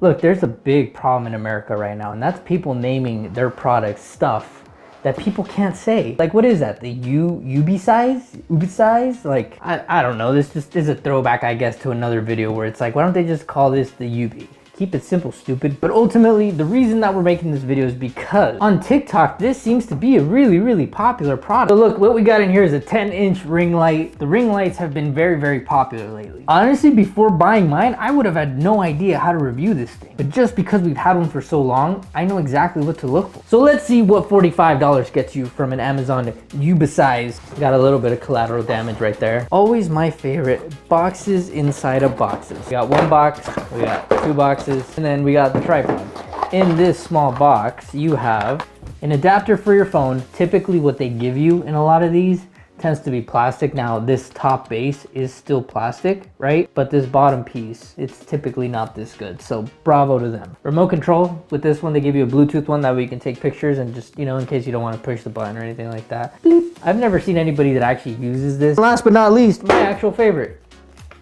Look, there's a big problem in America right now, and that's people naming their products stuff that people can't say. Like, what is that? The UBeesize? UBeesize? Like, I don't know. This just is a throwback, I guess, to another video where it's like, why don't they just call this the UB? Keep it simple, stupid. But ultimately, the reason that we're making this video is because on TikTok, this seems to be a really popular product. So look, what we got in here is a 10-inch ring light. The ring lights have been very popular lately. Honestly, before buying mine, I would have had no idea how to review this thing. But just because we've had one for so long, I know exactly what to look for. So let's see what $45 gets you from an Amazon UBeesize. Got a little bit of collateral damage right there. Always my favorite, boxes inside of boxes. We got one box, we got two boxes, and then we got the tripod. In this small box, you have an adapter for your phone. Typically what they give you in a lot of these tends to be plastic. Now this top base is still plastic, right? But this bottom piece, it's typically not this good. So bravo to them. Remote control, with this one, they give you a Bluetooth one that way you can take pictures and just, you know, in case you don't want to push the button or anything like that. Bleep. I've never seen anybody that actually uses this. Last but not least, my actual favorite,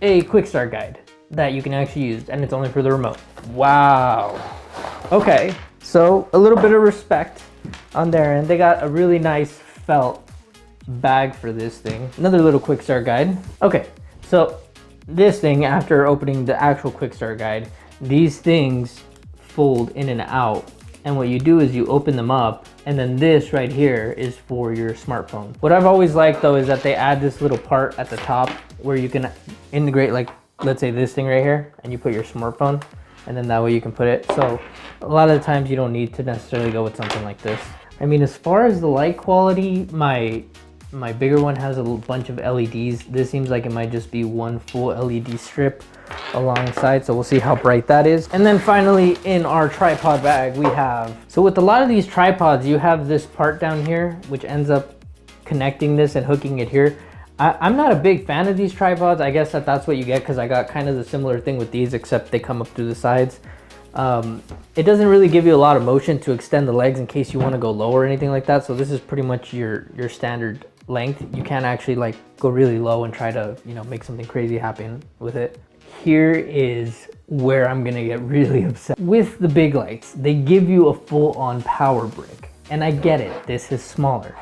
a quick start guide that you can actually use, and it's only for the remote. Wow. Okay, so a little bit of respect on their end. They got a really nice felt bag for this thing. Another little quick start guide. Okay, so this thing, after opening the actual quick start guide, these things fold in and out. And what you do is you open them up, and then this right here is for your smartphone. What I've always liked though is that they add this little part at the top where you can integrate, like, let's say this thing right here, and you put your smartphone, and then that way you can put it. So a lot of the times you don't need to necessarily go with something like this. I mean, as far as the light quality, my bigger one has a bunch of LEDs. This seems like it might just be one full LED strip alongside, so we'll see how bright that is. And then finally, in our tripod bag, we have, so with a lot of these tripods, you have this part down here which ends up connecting this and hooking it here. I'm not a big fan of these tripods. I guess that's what you get, because I got kind of the similar thing with these, except they come up through the sides. It doesn't really give you a lot of motion to extend the legs in case you want to go low or anything like that. So this is pretty much your standard length. You can't actually like go really low and try to, you know, make something crazy happen with it. Here is where I'm gonna get really upset. With the big lights, they give you a full-on power brick. And I get it, this is smaller.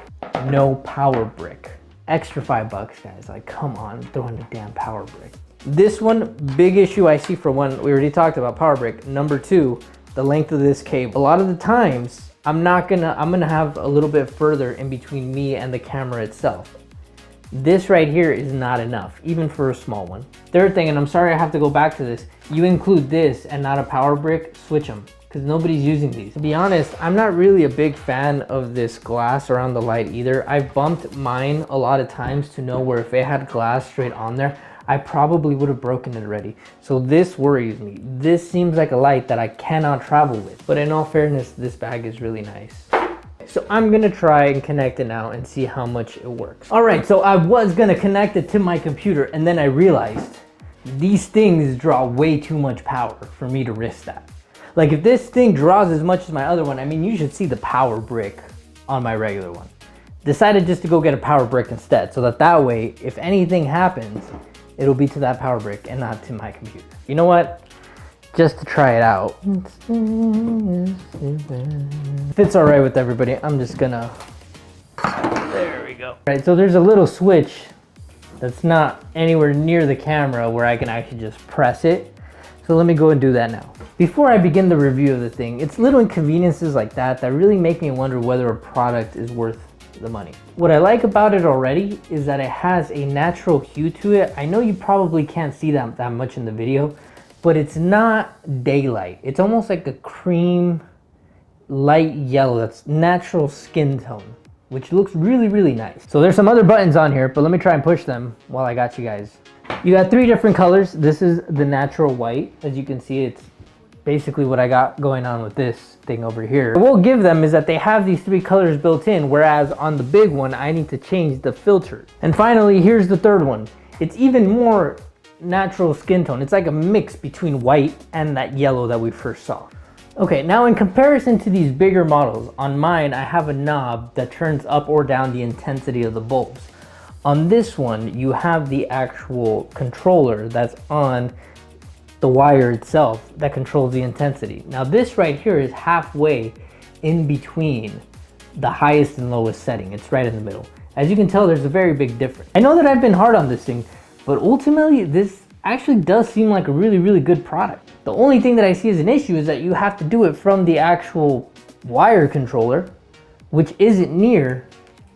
No power brick. Extra $5, guys. Like, come on, throw in a damn power brick. This one, big issue I see for one, we already talked about power brick. Number two, the length of this cable. A lot of the times, I'm gonna have a little bit further in between me and the camera itself. This right here is not enough, even for a small one. Third thing, and I'm sorry I have to go back to this, you include this and not a power brick, switch them, because nobody's using these. To be honest, I'm not really a big fan of this glass around the light either. I've bumped mine a lot of times to know where if it had glass straight on there, I probably would have broken it already. So this worries me. This seems like a light that I cannot travel with. But in all fairness, this bag is really nice. So I'm gonna try and connect it now and see how much it works. All right, so I was gonna connect it to my computer, and then I realized these things draw way too much power for me to risk that. Like, if this thing draws as much as my other one, I mean, you should see the power brick on my regular one. Decided just to go get a power brick instead, so that way, if anything happens, it'll be to that power brick and not to my computer. You know what? Just to try it out. If it's all right with everybody, I'm just gonna, there we go. All right, so there's a little switch that's not anywhere near the camera where I can actually just press it. So let me go and do that now. Before I begin the review of the thing, it's little inconveniences like that that really make me wonder whether a product is worth the money. What I like about it already is that it has a natural hue to it. I know you probably can't see that much in the video, but it's not daylight. It's almost like a cream light yellow that's natural skin tone, which looks really nice. So there's some other buttons on here, but let me try and push them while I got you guys. You got 3 different colors. This is the natural white. As you can see, it's basically what I got going on with this thing over here. What we'll give them is that they have these 3 colors built in, whereas on the big one, I need to change the filter. And finally, here's the third one. It's even more natural skin tone. It's like a mix between white and that yellow that we first saw. Okay, now in comparison to these bigger models, on mine, I have a knob that turns up or down the intensity of the bulbs. On this one, you have the actual controller that's on the wire itself that controls the intensity. Now this right here is halfway in between the highest and lowest setting. It's right in the middle. As you can tell, there's a very big difference. I know that I've been hard on this thing, but ultimately this actually does seem like a really, really good product. The only thing that I see as an issue is that you have to do it from the actual wire controller, which isn't near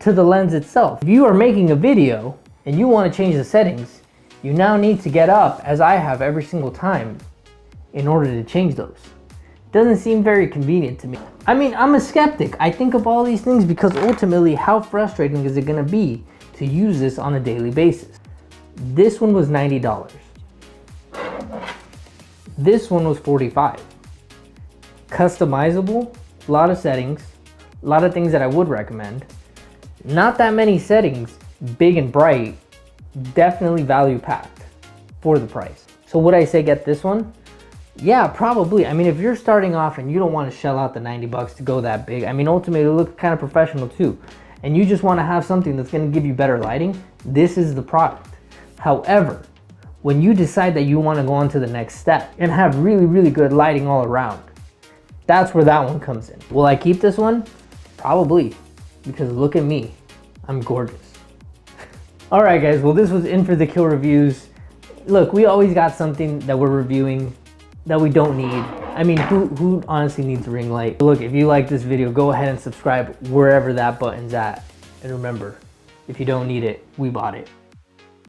to the lens itself. If you are making a video and you want to change the settings, you now need to get up, as I have every single time, in order to change those. Doesn't seem very convenient to me. I mean, I'm a skeptic. I think of all these things because ultimately, how frustrating is it gonna be to use this on a daily basis? This one was $90. This one was $45. Customizable, a lot of settings, a lot of things that I would recommend. Not that many settings, big and bright, definitely value packed for the price. So would I say get this one? Yeah, probably. I mean, if you're starting off and you don't want to shell out the 90 bucks to go that big, I mean, ultimately it looks kind of professional too, and you just want to have something that's going to give you better lighting, this is the product. However, when you decide that you want to go on to the next step and have really, really good lighting all around, that's where that one comes in. Will I keep this one? Probably, because look at me, I'm gorgeous. All right, guys, well, this was In For The Kill reviews. Look, we always got something that we're reviewing that we don't need. I mean, who honestly needs a ring light? Look, if you like this video, go ahead and subscribe wherever that button's at. And remember, if you don't need it, we bought it.